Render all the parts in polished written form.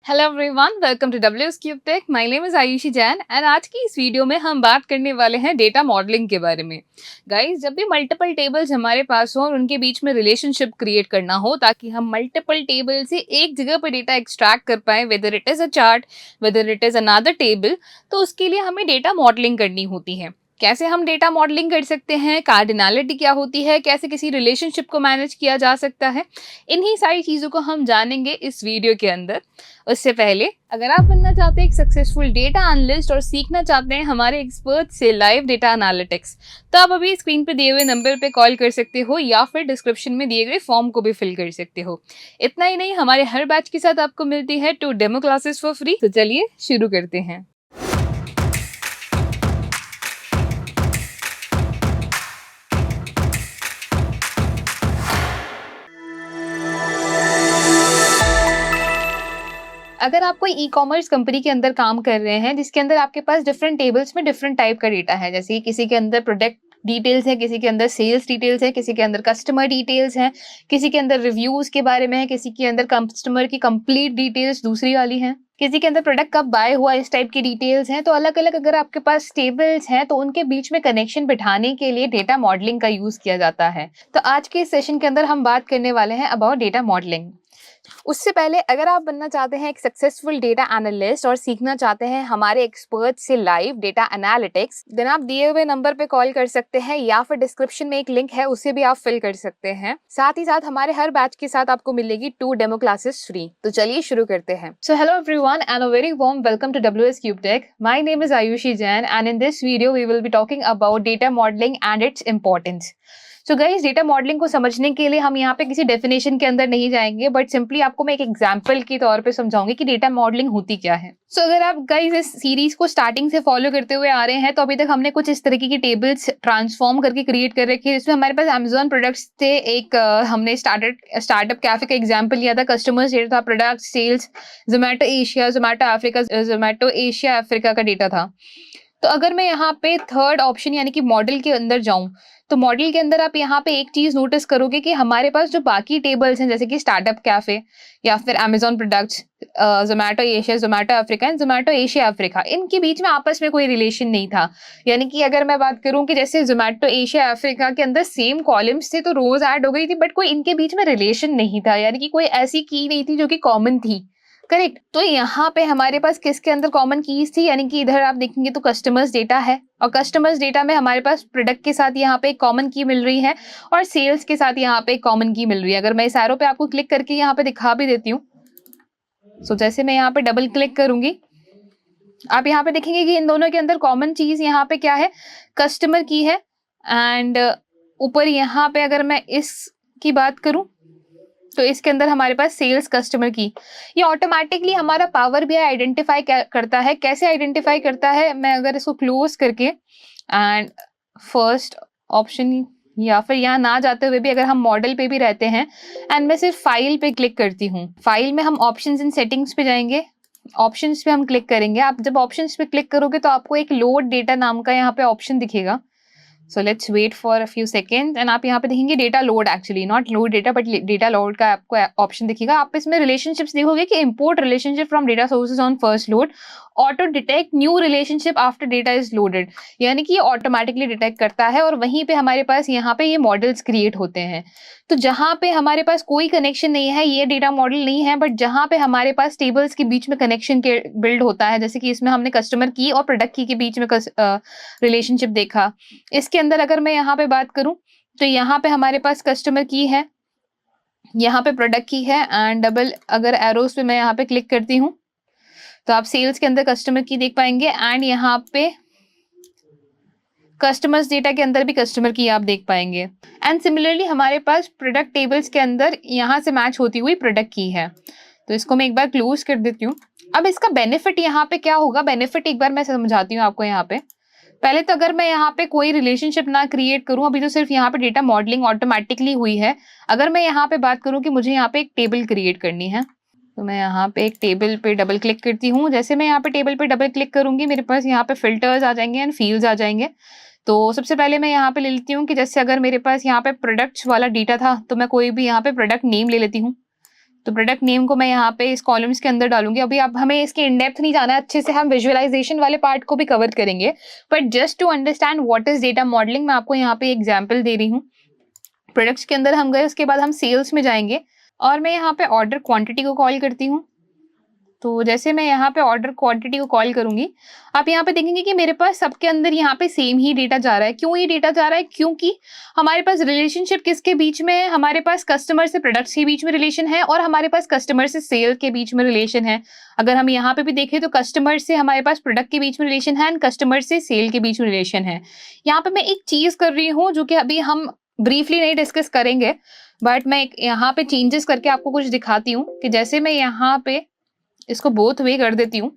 Hello everyone, welcome to WS cube tech. My name is Ayushi Jain and आज की इस video में हम बात करने वाले हैं डेटा मॉडलिंग के बारे में। गाइस, जब भी मल्टीपल टेबल्स हमारे पास हो और उनके बीच में रिलेशनशिप क्रिएट करना हो ताकि हम मल्टीपल टेबल से एक जगह पर डेटा एक्सट्रैक्ट कर पाए, whether it is a chart, whether it is another table, तो उसके लिए हमें डेटा मॉडलिंग करनी होती है। कैसे हम डेटा मॉडलिंग कर सकते हैं, कार्डिनैलिटी क्या होती है, कैसे किसी रिलेशनशिप को मैनेज किया जा सकता है, इन्हीं सारी चीज़ों को हम जानेंगे इस वीडियो के अंदर। उससे पहले अगर आप बनना चाहते हैं एक सक्सेसफुल डेटा एनालिस्ट और सीखना चाहते हैं हमारे एक्सपर्ट से लाइव डेटा एनालिटिक्स, तो आप अभी स्क्रीन पे दिए हुए नंबर पे कॉल कर सकते हो या फिर डिस्क्रिप्शन में दिए गए फॉर्म को भी फिल कर सकते हो। इतना ही नहीं, हमारे हर बैच के साथ आपको मिलती है 2 डेमो क्लासेस फॉर फ्री। तो चलिए शुरू करते हैं। अगर आप कोई ई कॉमर्स कंपनी के अंदर काम कर रहे हैं जिसके अंदर आपके पास डिफरेंट टेबल्स में डिफरेंट टाइप का डेटा है, जैसे कि किसी के अंदर प्रोडक्ट डिटेल्स है, किसी के अंदर सेल्स डिटेल्स है, किसी के अंदर कस्टमर डिटेल्स है, किसी के अंदर रिव्यूज के बारे में है, किसी के अंदर कस्टमर की कंप्लीट डिटेल्स दूसरी वाली है, किसी के अंदर प्रोडक्ट कब बाय हुआ इस टाइप की डिटेल्स हैं। तो अलग अलग अगर आपके पास टेबल्स हैं तो उनके बीच में कनेक्शन बिठाने के लिए डेटा मॉडलिंग का यूज किया जाता है। तो आज के इस सेशन के अंदर हम बात करने वाले हैं अबाउट डेटा मॉडलिंग। उससे पहले अगर आप बनना चाहते हैं एक सक्सेसफुल डेटा एनालिस्ट और सीखना चाहते हैं हमारे एक्सपर्ट से लाइव डेटा एनालिटिक्स, देन आप दिए हुए नंबर पे कॉल कर सकते हैं या फिर डिस्क्रिप्शन में एक लिंक है उसे भी आप फिल कर सकते हैं। साथ ही साथ हमारे हर बैच के साथ आपको मिलेगी 2 डेमो क्लासेस फ्री। तो चलिए शुरू करते हैं। So hello everyone and a very warm welcome to WS cube tech. My name is Ayushi Jain and in this video we will be talking about data modelling and its importance. So guys, data modelling को समझने के लिए हम यहाँ पे किसी definition के अंदर नहीं जाएंगे, बट सिंपली आपको मैं एक एग्जांपल के तौर पे समझाऊंगी कि डेटा मॉडलिंग होती क्या है। सो अगर आप गाइस इस सीरीज को स्टार्टिंग से फॉलो करते हुए आ रहे हैं तो अभी तक हमने कुछ इस तरीके की टेबल्स ट्रांसफॉर्म करके क्रिएट कर रखी है, जिसमें हमारे पास अमेजोन प्रोडक्ट्स थे। एक हमने स्टार्टअप कैफे का एग्जाम्पल लिया था, कस्टमर्स डेटा था, product sales, Zomato Asia, Zomato Africa, Zomato Asia Africa का डेटा था। तो अगर मैं यहाँ पे थर्ड ऑप्शन यानी कि मॉडल के अंदर जाऊं, तो मॉडल के अंदर आप यहाँ पे एक चीज नोटिस करोगे कि हमारे पास जो बाकी टेबल्स हैं, जैसे कि स्टार्टअप कैफे या फिर Amazon products, Zomato Asia, Zomato Africa and Zomato Asia Africa, इनके बीच में आपस में कोई रिलेशन नहीं था। यानी कि अगर मैं बात करूं कि जैसे जोमेटो एशिया अफ्रीका के अंदर सेम कॉलम्स थे तो रोज ऐड हो गई थी, बट कोई इनके बीच में रिलेशन नहीं था, यानी कि कोई ऐसी की नहीं थी जो कि कॉमन थी। करेक्ट। तो यहाँ पे हमारे पास किसके अंदर कॉमन कीज थी, यानी कि इधर आप देखेंगे तो कस्टमर्स डेटा है और कस्टमर्स डेटा में हमारे पास प्रोडक्ट के साथ यहाँ पे एक कॉमन की मिल रही है और सेल्स के साथ यहाँ पे एक कॉमन की मिल रही है। अगर मैं इस एरो पे आपको क्लिक करके यहाँ पे दिखा भी देती हूँ, सो जैसे मैं यहाँ पे डबल क्लिक करूंगी, आप यहाँ पे देखेंगे कि इन दोनों के अंदर कॉमन चीज यहाँ पे क्या है, कस्टमर की है। एंड ऊपर यहाँ पे अगर मैं इसकी बात करूं तो इसके अंदर हमारे पास सेल्स कस्टमर की। ये ऑटोमेटिकली हमारा पावर भी आइडेंटिफाई करता है। कैसे आइडेंटिफाई करता है, मैं अगर इसको क्लोज करके एंड फर्स्ट ऑप्शन या फिर यहाँ ना जाते हुए भी अगर हम मॉडल पे भी रहते हैं एंड मैं सिर्फ फाइल पे क्लिक करती हूँ, फाइल में हम ऑप्शंस इन सेटिंग्स पे जाएंगे, ऑप्शंस पे हम क्लिक करेंगे। आप जब ऑप्शंस पे क्लिक करोगे तो आपको एक लोड डेटा नाम का यहाँ पे ऑप्शन दिखेगा। So let's wait for a few seconds and आप यहाँ पे देखेंगे data load, actually not load data but data load का आपको ऑप्शन दिखेगा। आप इसमें रिलेशनशिप्स देखोगे कि import relationship from data sources on first load, auto detect new relationship after data is loaded, यानी कि ये ऑटोमेटिकली डिटेक्ट करता है और वहीं पे हमारे पास यहाँ पे ये मॉडल्स क्रिएट होते हैं। तो जहाँ पे हमारे पास कोई कनेक्शन नहीं है, ये डेटा मॉडल नहीं है, बट जहाँ पे हमारे पास टेबल्स के बीच में कनेक्शन के बिल्ड होता है, जैसे कि इसमें हमने कस्टमर की और प्रोडक्ट की के बीच में रिलेशनशिप देखा। इसके अंदर अगर मैं यहाँ पे बात करूं तो यहाँ पे हमारे पास कस्टमर की है, यहाँ पे प्रोडक्ट की है एंड डबल अगर एरोस पे मैं यहाँ पे क्लिक करती हूँ तो आप सेल्स के अंदर कस्टमर की देख पाएंगे एंड यहाँ पे कस्टमर्स डेटा के अंदर भी कस्टमर की आप देख पाएंगे। एंड सिमिलरली हमारे पास प्रोडक्ट टेबल्स के अंदर यहाँ से मैच होती हुई प्रोडक्ट की है। तो इसको मैं एक बार क्लोज कर देती हूँ। अब इसका बेनिफिट यहाँ पे क्या होगा, बेनिफिट एक बार मैं समझाती हूँ आपको। यहाँ पे पहले तो अगर मैं यहाँ पे कोई रिलेशनशिप ना क्रिएट करूँ, अभी तो सिर्फ यहाँ पे डेटा मॉडलिंग ऑटोमेटिकली हुई है। अगर मैं यहाँ पे बात करूँ कि मुझे यहाँ पे एक टेबल क्रिएट करनी है, तो मैं यहाँ पे एक टेबल पे डबल क्लिक करती हूँ। जैसे मैं यहाँ पे टेबल पे डबल क्लिक करूंगी, मेरे पास यहाँ पे फिल्टर्स आ जाएंगे एंड फील्ड्स आ जाएंगे। तो सबसे पहले मैं यहाँ पे ले लेती हूँ कि जैसे अगर मेरे पास यहाँ पे प्रोडक्ट्स वाला डेटा था तो मैं कोई भी यहाँ पे प्रोडक्ट नेम ले लेती हूँ। तो प्रोडक्ट नेम को मैं यहाँ पे इस कॉलम्स के अंदर डालूंगी। अभी अब हमें इसके इन डेप्थ नहीं जाना है, अच्छे से हम विजुअलाइजेशन वाले पार्ट को भी कवर करेंगे, but just to understand what is data modelling मैं आपको यहाँ पे एग्जांपल दे रही हूँ। प्रोडक्ट्स के अंदर हम गए, उसके बाद हम सेल्स में जाएंगे और मैं यहाँ पे ऑर्डर क्वांटिटी को कॉल करती हूँ। तो जैसे मैं यहाँ पे ऑर्डर क्वांटिटी को कॉल करूंगी, आप यहाँ पे देखेंगे कि मेरे पास सबके अंदर यहाँ पे सेम ही डेटा जा रहा है। क्यों ये डेटा जा रहा है? क्योंकि हमारे पास रिलेशनशिप किसके बीच में है? हमारे पास कस्टमर से प्रोडक्ट्स के बीच में रिलेशन है और हमारे पास कस्टमर से सेल के बीच में रिलेशन है। अगर हम यहाँ पे भी देखें तो कस्टमर से हमारे पास प्रोडक्ट के बीच में रिलेशन है एंड कस्टमर से सेल के बीच में रिलेशन है। यहाँ पे मैं एक चीज कर रही हूँ जो कि अभी हम ब्रीफली नहीं डिस्कस करेंगे, बट मैं यहाँ पे चेंजेस करके आपको कुछ दिखाती हूँ कि जैसे मैं यहाँ पे इसको बोथ वे कर देती हूँ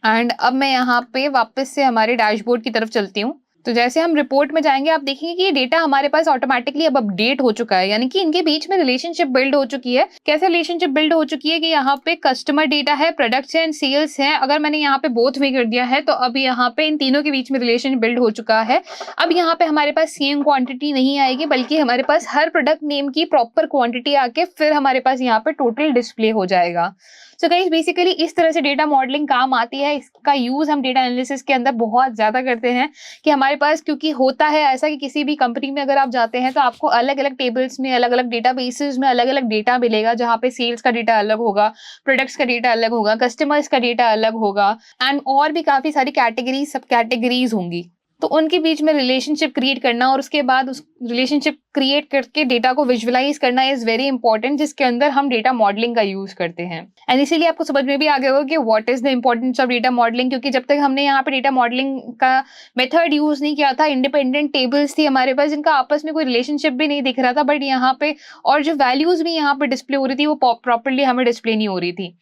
एंड अब मैं यहाँ पे वापस से हमारे डैशबोर्ड की तरफ चलती हूँ। तो जैसे हम रिपोर्ट में जाएंगे आप देखेंगे कि ये डेटा हमारे पास ऑटोमेटिकली अब अपडेट हो चुका है, यानी कि इनके बीच में रिलेशनशिप बिल्ड हो चुकी है। कैसे रिलेशनशिप बिल्ड हो चुकी है कि यहाँ पे कस्टमर डेटा है, प्रोडक्ट्स एंड सेल्स है। अगर मैंने यहाँ पे बोथ वे कर दिया है तो अब यहाँ पे इन तीनों के बीच में रिलेशन बिल्ड हो चुका है। अब यहाँ पे हमारे पास सेम क्वांटिटी नहीं आएगी, बल्कि हमारे पास हर प्रोडक्ट नेम की प्रॉपर क्वांटिटी आके फिर हमारे पास यहाँ पे टोटल डिस्प्ले हो जाएगा। सो गाइस बेसिकली इस तरह से डेटा मॉडलिंग काम आती है। इसका यूज हम डेटा एनालिसिस के अंदर बहुत ज्यादा करते हैं कि हमारे पास, क्योंकि होता है ऐसा कि किसी भी कंपनी में अगर आप जाते हैं तो आपको अलग अलग टेबल्स में, अलग अलग डेटाबेसेस में अलग अलग डेटा मिलेगा, जहाँ पे सेल्स का डेटा अलग होगा, प्रोडक्ट्स का डेटा अलग होगा, कस्टमर्स का डेटा अलग होगा एंड और भी काफी सारी कैटेगरीज, सब कैटेगरीज होंगी। तो उनके बीच में रिलेशनशिप क्रिएट करना और उसके बाद उस रिलेशनशिप क्रिएट करके डेटा को विजुअलाइज करना इज वेरी इंपॉर्टेंट, जिसके अंदर हम डेटा मॉडलिंग का यूज करते हैं। एंड इसीलिए आपको समझ में भी आ गया होगा कि what is the importance of data modelling, क्योंकि जब तक हमने यहाँ पे डेटा मॉडलिंग का मेथड यूज नहीं किया था, इंडिपेंडेंट टेबल्स थी हमारे पास जिनका आपस में कोई रिलेशनशिप भी नहीं दिख रहा था, बट यहाँ पे और जो वैल्यूज भी यहाँ पे डिस्प्ले हो रही थी वो प्रॉपरली हमें डिस्प्ले नहीं हो रही थी।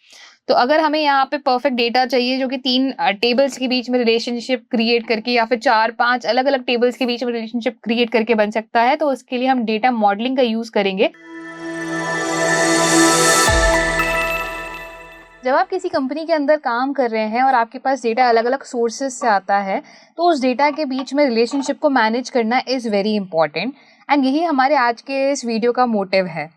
तो अगर हमें यहाँ पे परफेक्ट डेटा चाहिए जो कि 3 टेबल्स के बीच में रिलेशनशिप क्रिएट करके या फिर 4-5 अलग अलग टेबल्स के बीच में रिलेशनशिप क्रिएट करके बन सकता है, तो उसके लिए हम डेटा मॉडलिंग का यूज करेंगे। जब आप किसी कंपनी के अंदर काम कर रहे हैं और आपके पास डेटा अलग अलग सोर्सेज से आता है, तो उस डेटा के बीच में रिलेशनशिप को मैनेज करना इज वेरी इंपॉर्टेंट एंड यही हमारे आज के इस वीडियो का मोटिव है।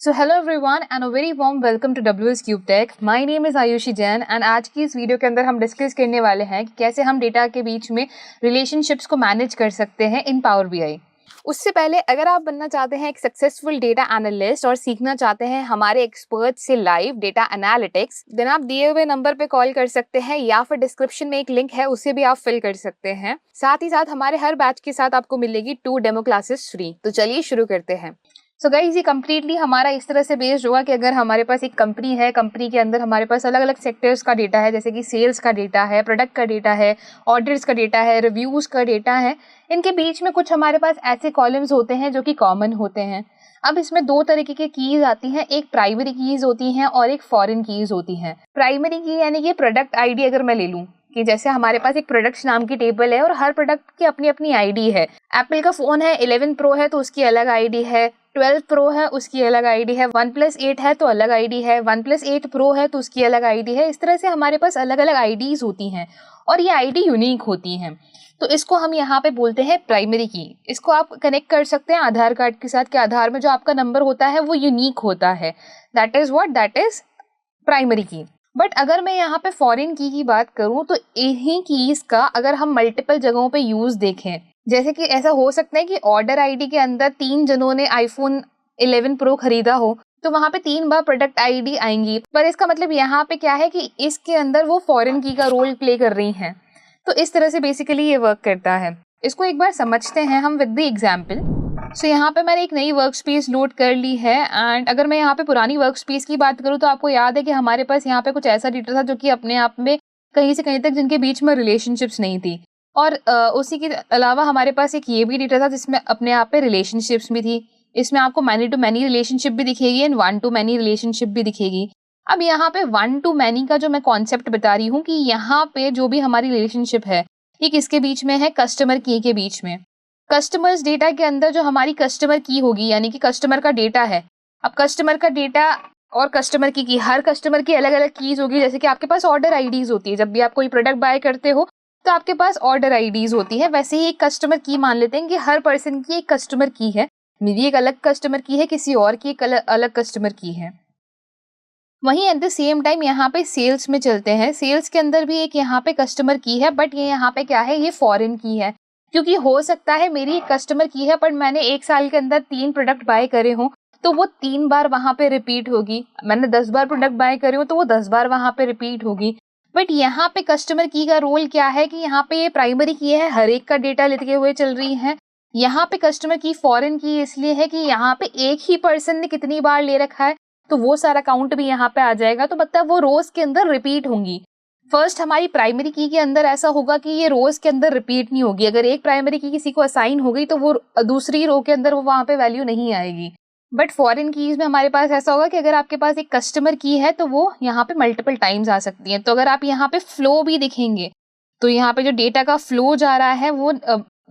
So hello everyone and a very warm welcome to WS Cube Tech. My name is Ayushi Jain and आज की इस वीडियो के अंदर हम डिस्कस करने वाले हैं कि कैसे हम डेटा के बीच में रिलेशनशिप्स को मैनेज कर सकते हैं इन पावर BI। उससे पहले अगर आप बनना चाहते हैं एक सक्सेसफुल डेटा एनालिस्ट और सीखना चाहते हैं हमारे एक्सपर्ट से लाइव डेटा एनालिटिक्स, देन आप दिए हुए नंबर पे कॉल कर सकते हैं या फिर डिस्क्रिप्शन में एक लिंक है उसे भी आप फिल कर सकते हैं। साथ ही साथ हमारे हर बैच के साथ आपको मिलेगी 2 डेमो क्लासेस फ्री। तो चलिए शुरू करते हैं। सो गाइस ये कम्प्लीटली हमारा इस तरह से बेस्ड होगा कि अगर हमारे पास एक कंपनी है, कंपनी के अंदर हमारे पास अलग अलग सेक्टर्स का डेटा है, जैसे कि सेल्स का डेटा है, प्रोडक्ट का डेटा है, ऑर्डर्स का डेटा है, रिव्यूज का डेटा है। इनके बीच में कुछ हमारे पास ऐसे कॉलम्स होते हैं जो कि कॉमन होते हैं। अब इसमें 2 तरीके की कीज आती हैं, एक प्राइमरी कीज होती हैं और एक फॉरेन कीज होती हैं। प्राइमरी की यानी कि प्रोडक्ट आईडी अगर मैं ले लूँ कि जैसे हमारे पास एक प्रोडक्ट्स नाम की टेबल है और हर प्रोडक्ट की अपनी अपनी आईडी है। एप्पल का फोन है, 11 प्रो है तो उसकी अलग आईडी है, 12 प्रो है उसकी अलग आईडी है, 1+8 है तो अलग आईडी है, 1+8 प्रो है तो उसकी अलग आईडी है। इस तरह से हमारे पास अलग अलग आईडीज होती हैं और ये आईडी यूनिक होती हैं। तो इसको हम यहाँ पे बोलते हैं प्राइमरी की। इसको आप कनेक्ट कर सकते हैं आधार कार्ड के साथ, के आधार में जो आपका नंबर होता है वो यूनिक होता है। दैट इज प्राइमरी की। बट अगर मैं यहाँ पे फॉरेन की बात करूँ तो इन्हीं कीज का अगर हम मल्टीपल जगहों पे यूज देखें, जैसे कि ऐसा हो सकता है कि ऑर्डर आईडी के अंदर 3 जनों ने आईफोन 11 प्रो खरीदा हो, तो वहां पे 3 बार प्रोडक्ट आईडी आएंगी, पर इसका मतलब यहाँ पे क्या है कि इसके अंदर वो फॉरेन की का रोल प्ले कर रही हैं। तो इस तरह से बेसिकली ये वर्क करता है। इसको एक बार समझते हैं हम विद द एग्जाम्पल। सो यहाँ पे मैंने एक नई वर्क स्पेस लोड कर ली है एंड अगर मैं यहाँ पे पुरानी वर्क स्पेस की बात करूँ तो आपको याद है कि हमारे पास यहाँ पे कुछ ऐसा डेटा था जो कि अपने आप में कहीं से कहीं तक जिनके बीच में रिलेशनशिप्स नहीं थी, और उसी के अलावा हमारे पास एक ये भी डेटा था जिसमें अपने आप पे रिलेशनशिप्स भी थी। इसमें आपको मैनी टू मैनी रिलेशनशिप भी दिखेगी एंड 1 to many रिलेशनशिप भी दिखेगी। अब यहाँ पे 1 to many का जो मैं कॉन्सेप्ट बता रही हूँ कि यहाँ पे जो भी हमारी रिलेशनशिप है ये किसके बीच में है, कस्टमर की के बीच में। कस्टमर्स डेटा के अंदर जो हमारी कस्टमर की होगी, यानी कि कस्टमर का डेटा है। अब कस्टमर का डेटा और कस्टमर की हर कस्टमर की अलग अलग कीज होगी। जैसे कि आपके पास ऑर्डर आईडीज होती है, जब भी आप कोई प्रोडक्ट बाय करते हो तो आपके पास ऑर्डर आईडीज होती है। वैसे ही एक कस्टमर की मान लेते हैं कि हर पर्सन की एक कस्टमर की है। मेरी एक अलग कस्टमर की है, किसी और की एक अलग कस्टमर की है। वहीं एट द सेम टाइम यहाँ पे सेल्स में चलते हैं। सेल्स के अंदर भी एक यहाँ पे कस्टमर की है, बट ये यहाँ पे क्या है, ये फॉरेन की है। क्योंकि हो सकता है मेरी एक कस्टमर की है, बट मैंने 1 साल के अंदर 3 प्रोडक्ट बाय करे हों, तो वो 3 बार वहाँ पे रिपीट होगी। मैंने 10 बार प्रोडक्ट बाय करे हो तो वो 10 बार वहाँ पे रिपीट होगी। बट यहाँ पे कस्टमर की का रोल क्या है कि यहाँ पे ये प्राइमरी की है, हर एक का डेटा लेते हुए चल रही है। यहाँ पे कस्टमर की फॉरेन की इसलिए है कि यहाँ पे एक ही पर्सन ने कितनी बार ले रखा है, तो वो सारा काउंट भी यहाँ पे आ जाएगा। तो मतलब वो रोज के अंदर रिपीट होंगी। फर्स्ट हमारी प्राइमरी की के अंदर ऐसा होगा कि ये रोज के अंदर रिपीट नहीं होगी। अगर एक प्राइमरी की किसी को असाइन हो गई तो वो दूसरी रो के अंदर वो वहां पे वैल्यू नहीं आएगी। बट फॉरेन कीज में हमारे पास ऐसा होगा कि अगर आपके पास एक कस्टमर की है तो वो यहाँ पे मल्टीपल टाइम्स आ सकती है। तो अगर आप यहाँ पे फ्लो भी देखेंगे तो यहाँ पे जो डेटा का फ्लो जा रहा है वो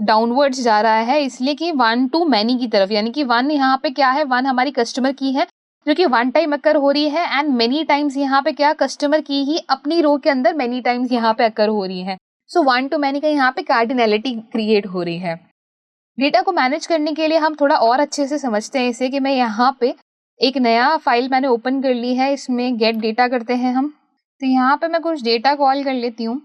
डाउनवर्ड्स जा रहा है, इसलिए कि 1 to many की तरफ, यानी कि 1 यहाँ पे क्या है, 1 हमारी कस्टमर की है जो कि 1 टाइम अकर हो रही है, एंड मेनी टाइम्स यहाँ पे क्या, कस्टमर की ही अपनी रो के अंदर मेनी टाइम्स यहाँ पे अकर हो रही है। सो 1 to many का यहाँ पे कार्डिनैलिटी क्रिएट हो रही है। डेटा को मैनेज करने के लिए हम थोड़ा और अच्छे से समझते हैं इसे, कि मैं यहाँ पे एक नया फाइल मैंने ओपन कर ली है, इसमें गेट डेटा करते हैं हम। तो यहाँ पे मैं कुछ डेटा कॉल कर लेती हूँ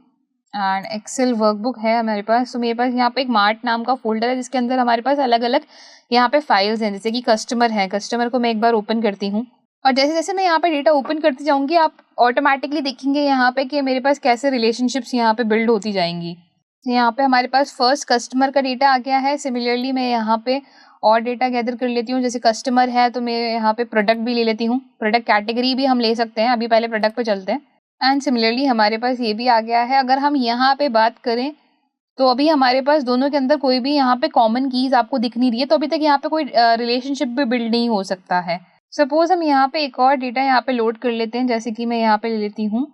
एंड एक्सेल वर्कबुक है हमारे पास। तो मेरे पास यहाँ पे एक मार्ट नाम का फोल्डर है जिसके अंदर हमारे पास अलग अलग यहाँ पे फाइल्स हैं, जैसे कि कस्टमर है। कस्टमर को मैं एक बार ओपन करती हूँ और जैसे जैसे मैं यहाँ पे डेटा ओपन करती जाऊंगी आप ऑटोमेटिकली देखेंगे यहाँ पे कि मेरे पास कैसे रिलेशनशिप्स यहाँ पे बिल्ड होती जाएंगी। यहाँ पे हमारे पास फर्स्ट कस्टमर का डेटा आ गया है। सिमिलरली मैं यहाँ पे और डेटा गैदर कर लेती हूँ, जैसे कस्टमर है तो मैं यहाँ पे प्रोडक्ट भी ले लेती हूँ, प्रोडक्ट कैटेगरी भी हम ले सकते हैं। अभी पहले प्रोडक्ट पे चलते हैं। एंड सिमिलरली हमारे पास ये भी आ गया है। अगर हम यहाँ पे बात करें तो अभी हमारे पास दोनों के अंदर कोई भी यहाँ पे कॉमन कीज आपको दिख नहीं रही है, तो अभी तक यहाँ पे कोई रिलेशनशिप भी बिल्ड नहीं हो सकता है। सपोज हम यहाँ पे एक और डेटा यहाँ पे लोड कर लेते हैं, जैसे कि मैं यहाँ पे ले लेती हूँ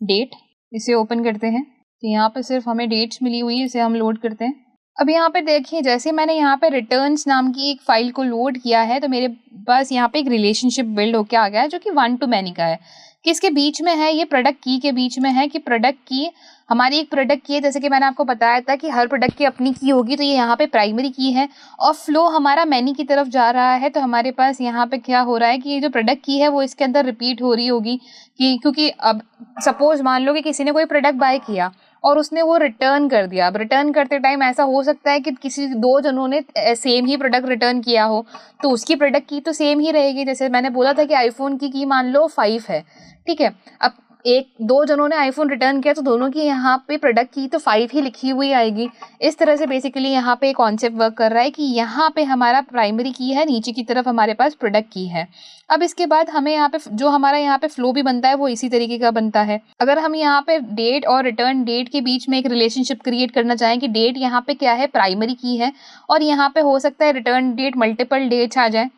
डेट। इसे ओपन करते हैं तो यहाँ पे सिर्फ हमें डेट्स मिली हुई है, इसे हम लोड करते हैं। अब यहाँ पे देखिए, जैसे मैंने यहाँ पे रिटर्न्स नाम की एक फाइल को लोड किया है तो मेरे पास यहाँ पे एक रिलेशनशिप बिल्ड होके आ गया है जो कि 1 to many का है। किसके बीच में है, ये प्रोडक्ट की के बीच में है। कि प्रोडक्ट की, हमारी एक प्रोडक्ट की है, जैसे कि मैंने आपको बताया था कि हर प्रोडक्ट की अपनी की होगी, तो ये यहाँ पे प्राइमरी की है और फ्लो हमारा मैनी की तरफ जा रहा है। तो हमारे पास यहाँ पे क्या हो रहा है कि ये जो प्रोडक्ट की है वो इसके अंदर रिपीट हो रही होगी, कि क्योंकि अब सपोज मान लो कि किसी ने कोई प्रोडक्ट बाय किया और उसने वो रिटर्न कर दिया। अब रिटर्न करते टाइम ऐसा हो सकता है कि किसी 2 जनों ने सेम ही प्रोडक्ट रिटर्न किया हो, तो उसकी प्रोडक्ट की तो सेम ही रहेगी। जैसे मैंने बोला था कि आईफोन की मान लो 5 है, ठीक है। अब 2 जनों ने आईफोन रिटर्न किया तो दोनों की यहाँ पे प्रोडक्ट की तो 5 ही लिखी हुई आएगी। इस तरह से बेसिकली यहाँ पे कॉन्सेप्ट वर्क कर रहा है कि यहाँ पे हमारा प्राइमरी की है, नीचे की तरफ हमारे पास प्रोडक्ट की है। अब इसके बाद हमें यहाँ पे जो हमारा यहाँ पे फ्लो भी बनता है वो इसी तरीके का बनता है। अगर हम यहाँ पे डेट और रिटर्न डेट के बीच में एक रिलेशनशिप क्रिएट करना चाहें कि डेट यहाँ पे क्या है, प्राइमरी की है, और यहाँ पे हो सकता है रिटर्न डेट मल्टीपल डेट्स आ जाए,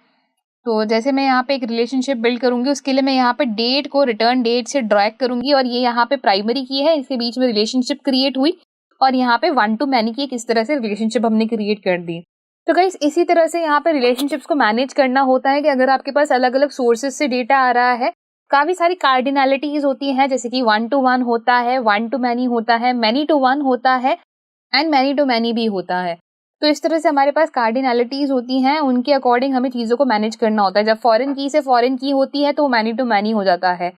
तो जैसे मैं यहाँ पे एक रिलेशनशिप बिल्ड करूंगी उसके लिए मैं यहाँ पे डेट को रिटर्न डेट से ड्रैग करूंगी और ये यहाँ पे प्राइमरी की है, इसके बीच में रिलेशनशिप क्रिएट हुई और यहाँ पे 1 to many की किस तरह से रिलेशनशिप हमने क्रिएट कर दी। तो गाइस इसी तरह से यहाँ पे रिलेशनशिप्स को मैनेज करना होता है कि अगर आपके पास अलग अलग सोर्सेज से डेटा आ रहा है, काफी सारी कार्डिनैलिटीज होती हैं, जैसे कि 1 to 1 होता है, 1 to many होता है, many to 1 होता है एंड many to many भी होता है। तो इस तरह से हमारे पास कार्डिनैलिटीज होती हैं, उनके अकॉर्डिंग हमें चीजों को मैनेज करना होता है। जब फॉरेन की से फॉरेन की होती है तो मैनी टू मैनी हो जाता है।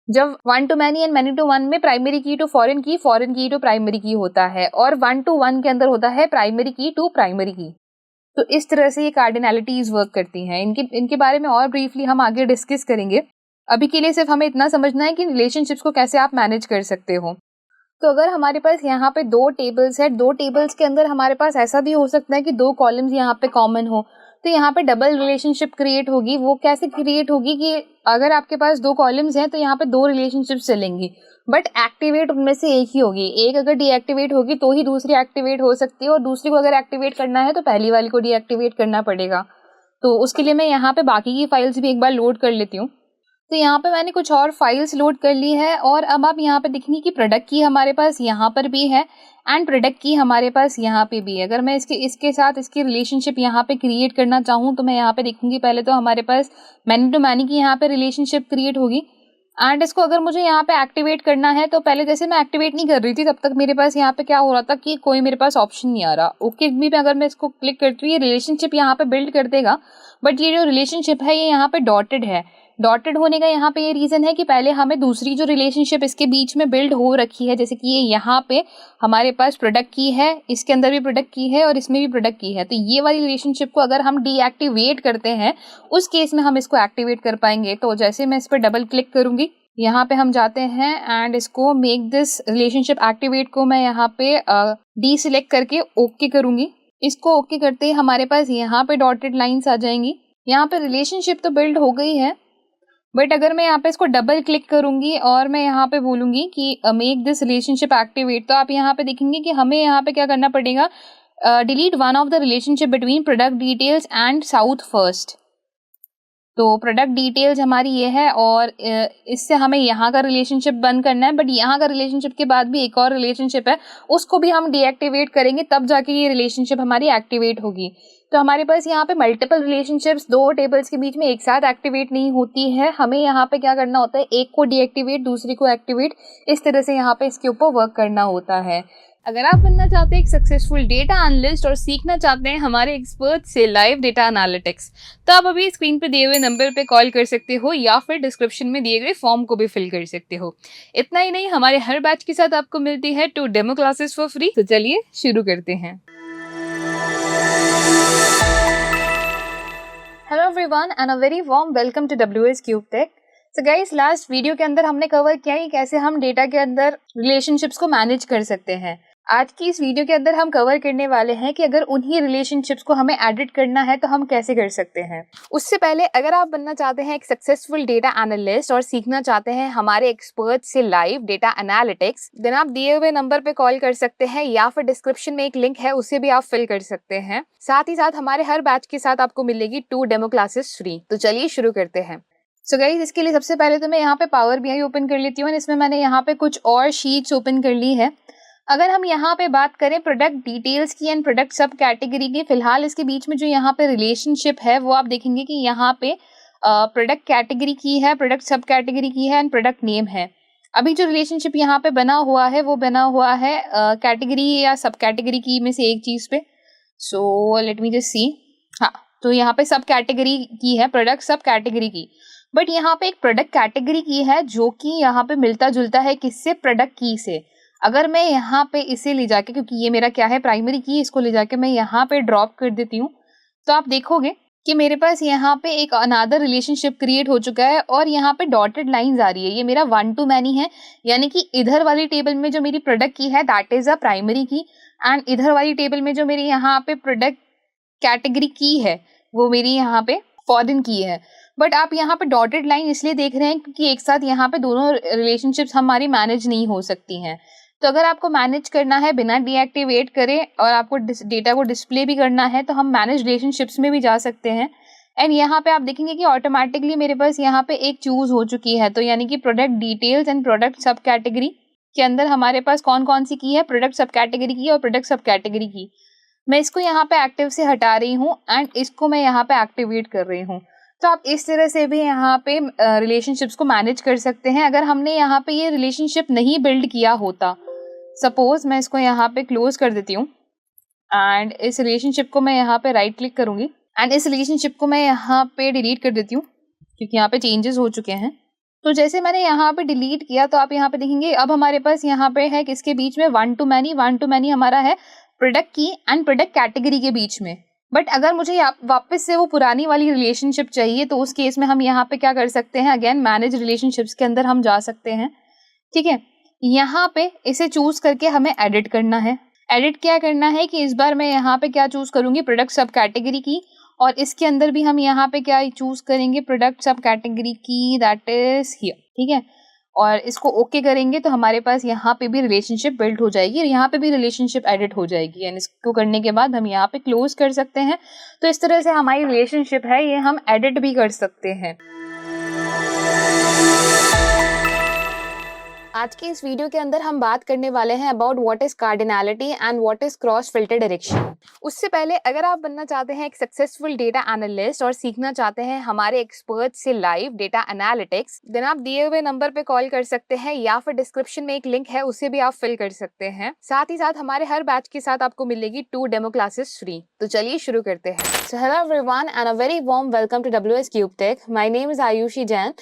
जब 1 to many and many to 1 में primary key to foreign key to primary key होता है, और 1 to 1 के अंदर होता है प्राइमरी की टू प्राइमरी की। तो इस तरह से ये कार्डिनैलिटीज वर्क करती हैं। इनके बारे में और ब्रीफली हम आगे डिस्कस करेंगे। अभी के लिए सिर्फ हमें इतना समझना है कि रिलेशनशिप्स को कैसे आप मैनेज कर सकते हो। तो अगर हमारे पास यहाँ पे 2 टेबल्स है, 2 टेबल्स के अंदर हमारे पास ऐसा भी हो सकता है कि 2 कॉलम्स यहाँ पे कॉमन हो, तो यहाँ पे डबल रिलेशनशिप क्रिएट होगी। वो कैसे क्रिएट होगी कि अगर आपके पास 2 कॉलम्स हैं तो यहाँ पे 2 रिलेशनशिप्स चलेंगी, बट एक्टिवेट उनमें से एक ही होगी। एक अगर डीएक्टिवेट होगी तो ही दूसरी एक्टिवेट हो सकती है, और दूसरी को अगर एक्टिवेट करना है तो पहली वाली को डीएक्टिवेट करना पड़ेगा। तो उसके लिए मैं यहाँ पे बाकी की फाइल्स भी एक बार लोड कर लेती हूँ। तो यहाँ पे मैंने कुछ और फाइल्स लोड कर ली है, और अब आप यहाँ पे देखेंगे कि प्रोडक्ट की हमारे पास यहाँ पर भी है एंड प्रोडक्ट की हमारे पास यहाँ पे भी है। अगर मैं इसके साथ इसकी रिलेशनशिप यहाँ पे क्रिएट करना चाहूँ तो मैं यहाँ पे देखूंगी, पहले तो हमारे पास मैनी टू मैनी की यहाँ पे रिलेशनशिप क्रिएट होगी, एंड इसको अगर मुझे यहाँ पे एक्टिवेट करना है तो पहले जैसे मैं एक्टिवेट नहीं कर रही थी तब तक मेरे पास यहाँ पे क्या हो रहा था कि कोई मेरे पास ऑप्शन नहीं आ रहा। ओके भी मैं अगर मैं इसको क्लिक करती हूँ ये रिलेशनशिप यहाँ पे बिल्ड कर देगा, बट ये जो रिलेशनशिप है ये यहाँ पे डॉटेड है, डॉटेड होने का यहाँ पे ये रीजन है कि पहले हमें दूसरी जो रिलेशनशिप इसके बीच में बिल्ड हो रखी है, जैसे कि ये यहाँ पे हमारे पास प्रोडक्ट की है, इसके अंदर भी प्रोडक्ट की है और इसमें भी प्रोडक्ट की है, तो ये वाली रिलेशनशिप को अगर हम डीएक्टिवेट करते हैं उस केस में हम इसको एक्टिवेट कर पाएंगे। तो जैसे मैं इस पर डबल क्लिक करूंगी, यहाँ पे हम जाते हैं एंड इसको मेक दिस रिलेशनशिप एक्टिवेट को मैं यहाँ पे डी सिलेक्ट करके ओके करूंगी। इसको ओके करते ही हमारे पास यहाँ पे डॉटेड लाइंस आ जाएंगी। यहाँ पे रिलेशनशिप तो बिल्ड हो गई है, बट अगर मैं यहाँ पे इसको डबल क्लिक करूंगी और मैं यहाँ पे बोलूंगी कि मेक दिस रिलेशनशिप एक्टिवेट, तो आप यहाँ पे देखेंगे कि हमें यहाँ पे क्या करना पड़ेगा, delete one of the relationship between product details and south first. तो प्रोडक्ट डिटेल्स हमारी ये है और इससे हमें यहाँ का रिलेशनशिप बंद करना है, बट यहाँ का रिलेशनशिप के बाद भी एक और रिलेशनशिप है, उसको भी हम डीएक्टिवेट करेंगे, तब जाके ये रिलेशनशिप हमारी एक्टिवेट होगी। तो हमारे पास यहाँ पे मल्टीपल रिलेशनशिप्स दो टेबल्स के बीच में एक साथ एक्टिवेट नहीं होती है, हमें यहाँ पे क्या करना होता है, एक को डीएक्टिवेट दूसरी को एक्टिवेट, इस तरह से यहाँ पे इसके ऊपर वर्क करना होता है। अगर आप बनना चाहते हैं एक सक्सेसफुल डेटा एनालिस्ट और सीखना चाहते हैं हमारे एक्सपर्ट से लाइव डेटा एनालिटिक्स, तो आप अभी स्क्रीन पे दिए हुए नंबर पे कॉल कर सकते हो या फिर डिस्क्रिप्शन में दिए गए फॉर्म को भी फिल कर सकते हो। इतना ही नहीं, हमारे हर बैच के साथ आपको मिलती है 2 डेमो क्लासेस फॉर फ्री। तो चलिए शुरू करते हैं। Hello everyone and a very warm welcome to WS cube tech. So guys, last video के अंदर हमने कवर किया है कैसे हम डेटा के अंदर रिलेशनशिप्स को मैनेज कर सकते हैं। आज की इस वीडियो के अंदर हम कवर करने वाले हैं कि अगर उन्हीं रिलेशनशिप्स को हमें एडिट करना है तो हम कैसे कर सकते हैं। उससे पहले अगर आप बनना चाहते हैं एक सक्सेसफुल डेटा एनालिस्ट और सीखना चाहते हैं हमारे एक्सपर्ट से लाइव डेटा एनालिटिक्स, देन आप दिए हुए नंबर पे कॉल कर सकते हैं या फिर डिस्क्रिप्शन में एक लिंक है, उसे भी आप फिल कर सकते हैं। साथ ही साथ हमारे हर बैच के साथ आपको मिलेगी 2 डेमो क्लासेस फ्री। तो चलिए शुरू करते हैं। सो गाइस, इसके लिए सबसे पहले तो मैं यहाँ पे पावर BI ओपन कर लेती हूँ और इसमें मैंने यहाँ पे कुछ और शीट्स ओपन कर ली है। अगर हम यहाँ पे बात करें प्रोडक्ट डिटेल्स की एंड प्रोडक्ट सब कैटेगरी की, फिलहाल इसके बीच में जो यहाँ पे रिलेशनशिप है वो आप देखेंगे कि यहाँ पे प्रोडक्ट कैटेगरी की है, प्रोडक्ट सब कैटेगरी की है एंड प्रोडक्ट नेम है। अभी जो रिलेशनशिप यहाँ पे बना हुआ है वो बना हुआ है कैटेगरी या सब कैटेगरी की में से एक चीज पे। So let me just see. हाँ, तो यहाँ पे सब कैटेगरी की है, प्रोडक्ट सब कैटेगरी की, बट यहाँ पे एक प्रोडक्ट कैटेगरी की है जो कि यहाँ पे मिलता जुलता है किससे, प्रोडक्ट की से। अगर मैं यहाँ पे इसे ले जाके, क्योंकि ये मेरा क्या है प्राइमरी की, इसको ले जाके मैं यहाँ पे ड्रॉप कर देती हूँ, तो आप देखोगे कि मेरे पास यहाँ पे एक अनदर रिलेशनशिप क्रिएट हो चुका है और यहाँ पे डॉटेड लाइंस आ रही है। ये मेरा 1 to many है, यानी कि इधर वाली टेबल में जो मेरी प्रोडक्ट की है दैट इज अ प्राइमरी की, एंड इधर वाली टेबल में जो मेरी यहाँ पे प्रोडक्ट कैटेगरी की है वो मेरी यहाँ पे फॉरेन की है। बट आप यहाँ पे डॉटेड लाइन इसलिए देख रहे हैं क्योंकि एक साथ यहाँ पे दोनों रिलेशनशिप्स हमारी मैनेज नहीं हो सकती हैं। तो अगर आपको मैनेज करना है बिना डीएक्टिवेट करे और आपको डेटा को डिस्प्ले भी करना है तो हम मैनेज रिलेशनशिप्स में भी जा सकते हैं। एंड यहाँ पे आप देखेंगे कि ऑटोमेटिकली मेरे पास यहाँ पे एक चूज हो चुकी है, तो यानी कि प्रोडक्ट डिटेल्स एंड प्रोडक्ट सब कैटेगरी के अंदर हमारे पास कौन कौन सी की है, प्रोडक्ट सब कैटेगरी की और प्रोडक्ट सब कैटेगरी की। मैं इसको यहाँ पे एक्टिव से हटा रही हूँ एंड इसको मैं यहाँ पे एक्टिवेट कर रही हूँ। तो आप इस तरह से भी यहाँ पे रिलेशनशिप्स को मैनेज कर सकते हैं। अगर हमने यहाँ पे ये रिलेशनशिप नहीं बिल्ड किया होता, सपोज मैं इसको यहाँ पे क्लोज कर देती हूँ एंड इस रिलेशनशिप को मैं यहाँ पे राइट क्लिक करूंगी एंड इस रिलेशनशिप को मैं यहाँ पे डिलीट कर देती हूँ क्योंकि यहाँ पे चेंजेस हो चुके हैं। तो जैसे मैंने यहाँ पे डिलीट किया तो आप यहाँ पे देखेंगे अब हमारे पास यहाँ पे है किसके बीच में, 1 to many हमारा है प्रोडक्ट की एंड प्रोडक्ट कैटेगरी के बीच में। बट अगर मुझे वापस से वो पुरानी वाली रिलेशनशिप चाहिए तो उस केस में हम यहाँ पे क्या कर सकते हैं, अगेन मैनेज रिलेशनशिप्स के अंदर हम जा सकते हैं। ठीक है, यहाँ पे इसे चूज करके हमें एडिट करना है। एडिट क्या करना है कि इस बार मैं यहाँ पे क्या चूज करूंगी, प्रोडक्ट सब कैटेगरी की, और इसके अंदर भी हम यहाँ पे क्या चूज करेंगे, प्रोडक्ट सब कैटेगरी की, दैट इज हियर। ठीक है, और इसको ओके करेंगे तो हमारे पास यहाँ पे भी रिलेशनशिप बिल्ड हो जाएगी और यहाँ पे भी रिलेशनशिप एडिट हो जाएगी। एंड इसको करने के बाद हम यहाँ पे क्लोज कर सकते हैं। तो इस तरह से हमारी रिलेशनशिप है ये हम एडिट भी कर सकते हैं। आज की इस वीडियो के अंदर हम बात करने वाले हैं about what is cardinality and what is cross filter direction. उससे पहले अगर आप बनना चाहते हैं एक सक्सेसफुल डेटा एनालिस्ट और सीखना चाहते हैं हमारे एक्सपर्ट से लाइव डेटा एनालिटिक्स, देन आप दिए हुए नंबर पे कॉल कर सकते हैं या फिर डिस्क्रिप्शन में एक लिंक है उसे भी आप फिल कर सकते हैं। साथ ही साथ हमारे हर बैच के साथ आपको मिलेगी 2 डेमो क्लासेस फ्री। तो चलिए शुरू करते हैं। So hello everyone and a very warm welcome to WS cube tech. My name is Ayushi Jain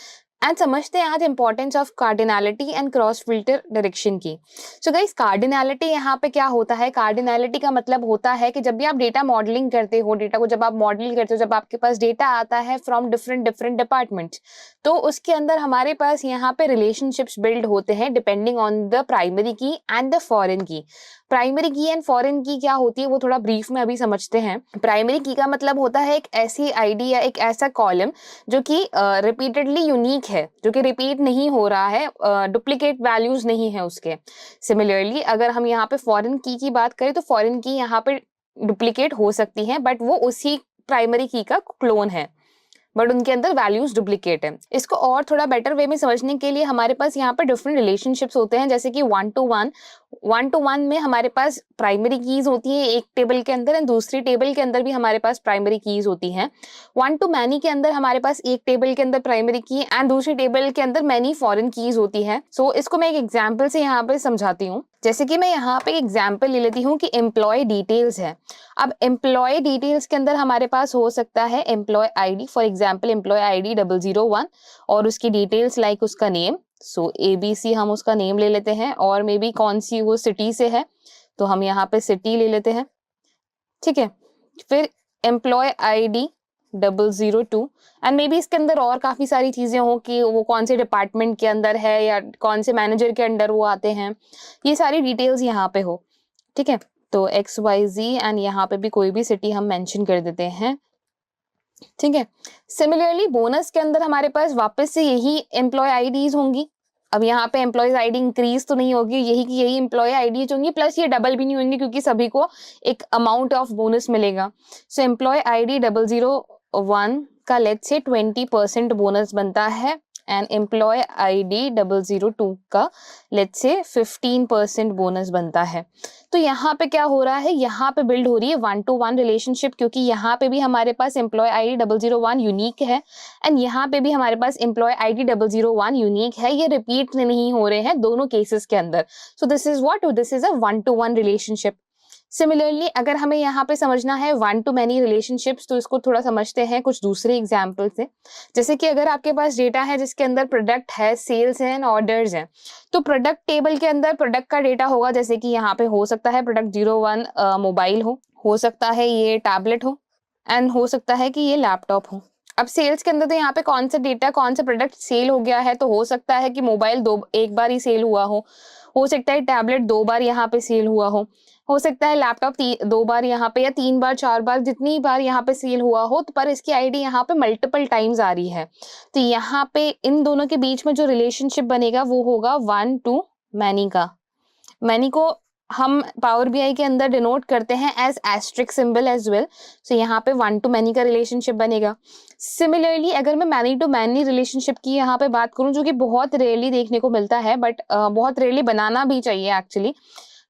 and समझते हैं आज importance of cardinality and cross filter direction की। सो गाइस, कार्डिनैलिटी यहाँ पे क्या होता है? कार्डिनैलिटी का मतलब होता है कि जब भी आप डेटा मॉडलिंग करते हो, डेटा को जब आप मॉडल करते हो, जब आपके पास डेटा आता है फ्रॉम डिफरेंट डिफरेंट डिपार्टमेंट्स, तो उसके अंदर हमारे पास यहाँ पे रिलेशनशिप्स बिल्ड होते हैं डिपेंडिंग ऑन द प्राइमरी की एंड द फॉरेन की। प्राइमरी की एंड फॉरेन की क्या होती है वो थोड़ा ब्रीफ में अभी समझते हैं। प्राइमरी की का मतलब होता है एक ऐसी आईडी या एक ऐसा कॉलम जो कि रिपीटेडली यूनिक है, जो कि रिपीट नहीं हो रहा है, डुप्लीकेट वैल्यूज नहीं है उसके। सिमिलरली अगर हम यहाँ पे फॉरेन की बात करें तो फॉरेन की यहाँ पे डुप्लीकेट हो सकती है बट वो उसी प्राइमरी की का क्लोन है, बट उनके अंदर वैल्यूज डुप्लीकेट है। इसको और थोड़ा बेटर वे में समझने के लिए हमारे पास यहाँ पे डिफरेंट रिलेशनशिप्स होते हैं, जैसे कि 1 to 1 में हमारे पास प्राइमरी कीज होती है एक टेबल के अंदर एंड दूसरी टेबल के अंदर भी हमारे पास प्राइमरी कीज होती हैं। 1 to many के अंदर हमारे पास एक टेबल के अंदर प्राइमरी की एंड दूसरी टेबल के अंदर मैनी फॉरेन कीज होती है। सो इसको मैं एक एग्जाम्पल से यहाँ पे समझाती हूँ। जैसे कि मैं यहाँ पे एग्जाम्पल ले लेती हूँ कि एम्प्लॉय डिटेल्स है। अब एम्प्लॉय डिटेल्स के अंदर हमारे पास हो सकता है employee ID, for example employee ID 001 और उसकी डिटेल्स लाइक उसका नेम, सो ABC हम उसका नेम ले लेते हैं, और मे बी कौन सी वो सिटी से है तो हम यहाँ पे सिटी ले लेते हैं, ठीक है। फिर employee ID 002 and may be इसके अंदर और काफी सारी चीजें हो कि वो कौन से डिपार्टमेंट के अंदर है या कौन से मैनेजर के अंडर वो आते हैं, ये सारी डिटेल्स यहाँ पे हो, ठीक है। तो XYZ एंड यहाँ पे भी कोई भी सिटी हम मेंशन कर देते हैं, ठीक है। सिमिलरली बोनस के अंदर हमारे पास वापस से यही एम्प्लॉय आईडीज होंगी। अब यहाँ पे एम्प्लॉयज आईडी इंक्रीज तो नहीं होगी, यही की यही एम्प्लॉय आईडीज होंगी, प्लस ये डबल भी नहीं होंगी क्योंकि सभी को एक अमाउंट ऑफ बोनस मिलेगा। सो एम्प्लॉय आईडी 001 का लेट्स से 20% बोनस बनता है एंड एम्प्लॉय आईडी 002 का लेट्स से 15% बोनस बनता है। तो यहाँ पे क्या हो रहा है, यहाँ पे बिल्ड हो रही है 1 to 1 रिलेशनशिप, क्योंकि यहाँ पे भी हमारे पास एम्प्लॉय आईडी 001 यूनिक है एंड यहाँ पे भी हमारे पास एम्प्लॉय आईडी 001 यूनिक है। ये रिपीट नहीं हो रहे हैं दोनों केसेस के अंदर। So this is what, this is a 1 to 1 relationship. Similarly अगर हमें यहाँ पे समझना है 1 to many रिलेशनशिप्स, तो इसको थोड़ा समझते हैं कुछ दूसरे एग्जाम्पल से। जैसे कि अगर आपके पास डेटा है जिसके अंदर प्रोडक्ट है, सेल्स है एंड ऑर्डर्स हैं, तो प्रोडक्ट टेबल के अंदर प्रोडक्ट का डेटा होगा, जैसे कि यहाँ पे हो सकता है प्रोडक्ट 01 मोबाइल हो सकता है ये टैबलेट हो एंड हो सकता है कि ये लैपटॉप हो। अब सेल्स के अंदर तो यहाँ पे कौन सा डेटा, कौन सा प्रोडक्ट सेल हो गया है, तो हो सकता है कि मोबाइल एक बार ही सेल हुआ हो सकता है टैबलेट 2 बार यहाँ पे सेल हुआ हो सकता है लैपटॉप 2 बार यहाँ पे या 3 बार 4 बार जितनी बार यहाँ पे सेल हुआ हो, तो पर इसकी आईडी यहाँ पे मल्टीपल टाइम्स आ रही है। तो यहाँ पे इन दोनों के बीच में जो रिलेशनशिप बनेगा वो होगा 1 to many का। मैनी को हम पावर BI के अंदर डिनोट करते हैं as asterisk symbol as well. So यहाँ पे 1 to many का रिलेशनशिप बनेगा। सिमिलरली अगर मैं मैनी टू मैनी रिलेशनशिप की यहाँ पे बात करूँ, जो कि बहुत रेयरली देखने को मिलता है बट बहुत रेयरली बनाना भी चाहिए actually,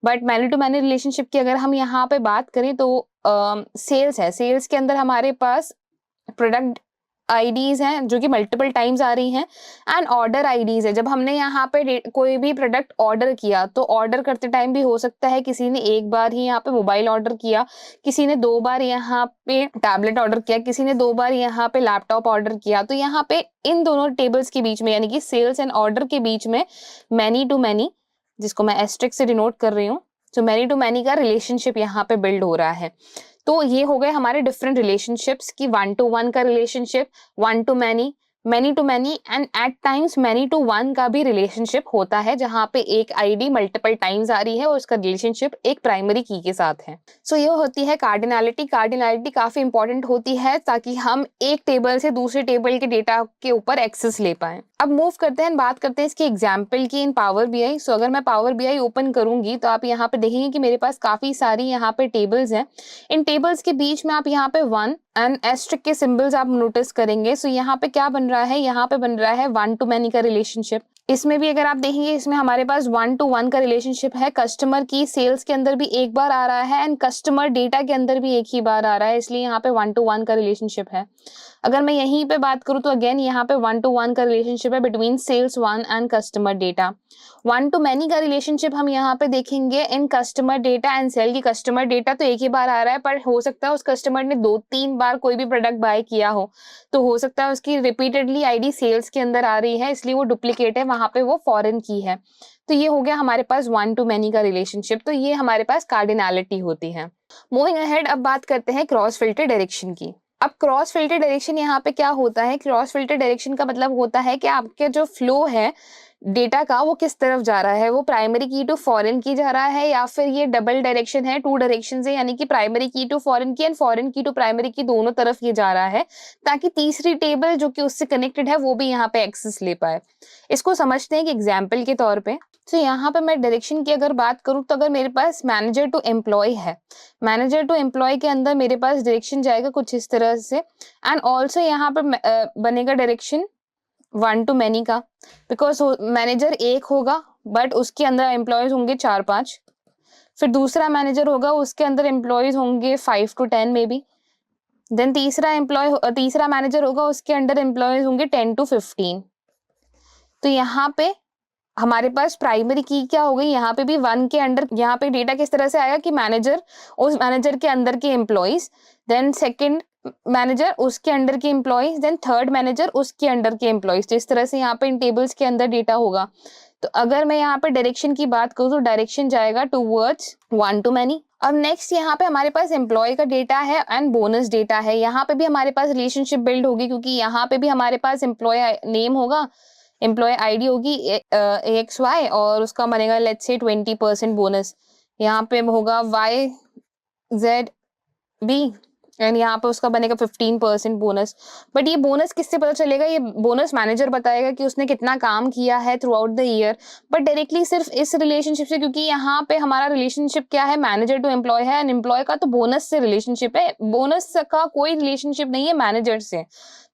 but many to many relationship की अगर हम यहाँ पे बात करें तो सेल्स है। सेल्स के अंदर हमारे पास प्रोडक्ट आईडीज हैं जो कि मल्टीपल टाइम्स आ रही हैं एंड ऑर्डर आईडीज है। जब हमने यहाँ पे कोई भी प्रोडक्ट ऑर्डर किया तो ऑर्डर करते टाइम भी हो सकता है किसी ने एक बार ही यहाँ पे मोबाइल ऑर्डर किया, किसी ने 2 बार यहाँ पे टैबलेट ऑर्डर किया, किसी ने 2 बार यहाँ पे लैपटॉप ऑर्डर किया। तो यहाँ पे इन दोनों टेबल्स के बीच में यानी कि सेल्स एंड ऑर्डर के बीच में मैनी टू मैनी, जिसको मैं एस्ट्रिक से डिनोट कर रही हूँ, तो मैनी टू मैनी का रिलेशनशिप यहाँ पे बिल्ड हो रहा है। तो ये हो गए हमारे डिफरेंट रिलेशनशिप्स की 1 to 1 का relationship, 1 to many, many to many and at times many to 1 का भी रिलेशनशिप होता है, जहां पे एक आईडी मल्टीपल टाइम्स आ रही है और उसका रिलेशनशिप एक प्राइमरी की के साथ है। सो ये होती है कार्डिनैलिटी। कार्डिनैलिटी काफी इंपॉर्टेंट होती है ताकि हम एक टेबल से दूसरे टेबल के डेटा के ऊपर एक्सेस ले पाए। अब मूव करते हैं, बात करते हैं इसकी एग्जाम्पल की इन पावर BI। सो अगर मैं पावर BI ओपन करूंगी तो आप यहाँ पे देखेंगे कि मेरे पास काफी सारी यहाँ पे टेबल्स हैं। इन टेबल्स के बीच में आप यहाँ पे 1 एंड एस्ट्रिक के सिंबल्स आप नोटिस करेंगे। सो यहाँ पे क्या बन रहा है, यहाँ पे बन रहा है 1 to many का रिलेशनशिप। इसमें भी अगर आप देखेंगे, इसमें हमारे पास 1 to 1 का रिलेशनशिप है। कस्टमर की सेल्स के अंदर भी एक बार आ रहा है एंड कस्टमर डेटा के अंदर भी एक ही बार आ रहा है, इसलिए यहाँ पे 1 to 1 का रिलेशनशिप है। अगर मैं यहीं पे बात करूँ तो अगेन यहाँ पे 1 to 1 का रिलेशनशिप है between sales 1 and customer data. 1 to many का रिलेशनशिप हम यहाँ पे देखेंगे इन कस्टमर डेटा एंड सेल की। कस्टमर डेटा तो एक ही बार आ रहा है, पर हो सकता है उस कस्टमर ने 2-3 बार कोई भी प्रोडक्ट बाय किया हो, तो हो सकता है उसकी रिपीटेडली आईडी सेल्स के अंदर आ रही है, इसलिए वो डुप्लीकेट है, वहां पे वो फॉरेन की है। तो ये हो गया हमारे पास 1 to many का रिलेशनशिप। तो ये हमारे पास कार्डिनैलिटी होती है। मूविंग अहेड, अब बात करते हैं क्रॉस फिल्टर डायरेक्शन की। अब क्रॉस फिल्टर डायरेक्शन यहाँ पे क्या होता है? क्रॉस फिल्टर डायरेक्शन का मतलब होता है कि आपके जो फ्लो है डेटा का वो किस तरफ जा रहा है, वो प्राइमरी की टू फॉरेन की जा रहा है या फिर ये डबल डायरेक्शन है, 2 डायरेक्शन है, यानी कि प्राइमरी की टू फॉरेन की and foreign key to primary की, दोनों तरफ ये जा रहा है, ताकि तीसरी टेबल जो कि उससे कनेक्टेड है वो भी यहाँ पे एक्सेस ले पाए। इसको समझते हैं कि एग्जाम्पल के तौर पे। तो यहाँ पे मैं डायरेक्शन की अगर बात करूँ तो अगर मेरे पास मैनेजर टू एम्प्लॉय है, मैनेजर टू एम्प्लॉय के अंदर मेरे पास डायरेक्शन जाएगा कुछ इस तरह से, एंड ऑल्सो यहाँ पे बनेगा डायरेक्शन 1 to many का, बिकॉज मैनेजर एक होगा बट उसके अंदर एम्प्लॉयज होंगे 4-5, फिर दूसरा मैनेजर होगा उसके अंदर एम्प्लॉयज होंगे 5 to 10 मे बी, देन तीसरा मैनेजर होगा उसके अंडर एम्प्लॉयज होंगे 10 to 15। तो यहाँ पे हमारे पास प्राइमरी की क्या हो गई, यहाँ पे भी 1 के अंडर, यहाँ पे डेटा किस तरह से आएगा कि मैनेजर, उस मैनेजर के अंदर के एम्प्लॉयज, देन सेकंड मैनेजर उसके अंडर के एम्प्लॉयज, देन थर्ड मैनेजर उसके अंडर के एम्प्लॉयज। तो इस तरह से यहाँ पे इन टेबल्स के अंदर डेटा होगा। तो अगर मैं यहाँ पे डायरेक्शन की बात करूँ तो डायरेक्शन जाएगा टूवर्ड्स 1 to many। अब नेक्स्ट यहाँ पे हमारे पास एम्प्लॉय का डेटा है एंड बोनस डेटा है। यहाँ पे भी हमारे पास रिलेशनशिप बिल्ड होगी, क्योंकि यहाँ पे भी हमारे पास एम्प्लॉय नेम होगा, एम्प्लॉय आईडी होगी AXY और उसका बनेगा लेट्स से 20% बोनस। यहाँ पे होगा YZB एंड यहाँ पे उसका बनेगा 15% बोनस। बट ये बोनस किससे पता चलेगा? ये बोनस मैनेजर बताएगा कि उसने कितना काम किया है through out the year, but directly सिर्फ इस रिलेशनशिप से, क्योंकि यहाँ पे हमारा रिलेशनशिप क्या है, मैनेजर टू एम्प्लॉय है एंड एम्प्लॉय का तो बोनस से रिलेशनशिप है, बोनस का कोई रिलेशनशिप नहीं है मैनेजर से।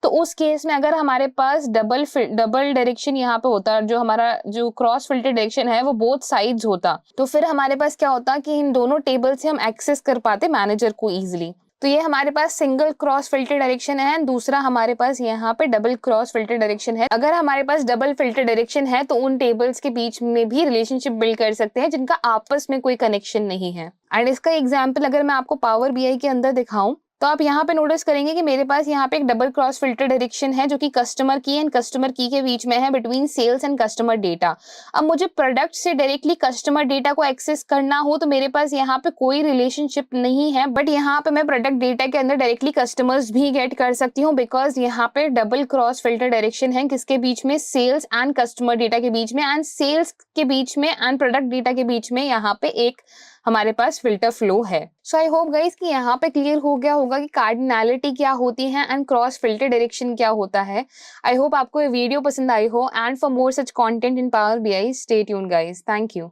तो उस केस में अगर हमारे पास डबल डायरेक्शन यहाँ पे होता, जो हमारा जो क्रॉस फिल्टर डायरेक्शन है वो बोथ साइड्स होता, तो फिर हमारे पास क्या होता कि इन दोनों टेबल से हम एक्सेस कर पाते मैनेजर को इजिली। तो ये हमारे पास सिंगल क्रॉस फिल्टर डायरेक्शन है, दूसरा हमारे पास यहाँ पे डबल क्रॉस फिल्टर डायरेक्शन है। अगर हमारे पास डबल फिल्टर डायरेक्शन है तो उन टेबल्स के बीच में भी रिलेशनशिप बिल्ड कर सकते हैं जिनका आपस में कोई कनेक्शन नहीं है। एंड इसका एग्जाम्पल अगर मैं आपको पावर BI के अंदर दिखाऊं तो आप यहाँ पे नोटिस करेंगे कि मेरे पास यहाँ पे एक डबल क्रॉस फिल्टर डायरेक्शन है जो कि कस्टमर की एंड कस्टमर की के बीच में है, between sales and customer data. अब मुझे प्रोडक्ट से डायरेक्टली कस्टमर डेटा को एक्सेस करना हो तो मेरे पास यहाँ पे कोई रिलेशनशिप नहीं है, बट यहाँ पे मैं प्रोडक्ट डेटा के अंदर डायरेक्टली कस्टमर्स भी गेट कर सकती हूँ, बिकॉज यहाँ पे डबल क्रॉस फिल्टर डायरेक्शन है, किसके बीच में, सेल्स एंड कस्टमर डेटा के बीच में, एंड सेल्स के बीच में एंड प्रोडक्ट डेटा के बीच में यहाँ पे एक हमारे पास फिल्टर फ्लो है। सो आई होप गाइस कि यहाँ पे क्लियर हो गया होगा कि कार्डिनैलिटी क्या होती है एंड क्रॉस फिल्टर डायरेक्शन क्या होता है। आई होप आपको ये वीडियो पसंद आई हो, and for more such content in power BI stay tuned guys. Thank you.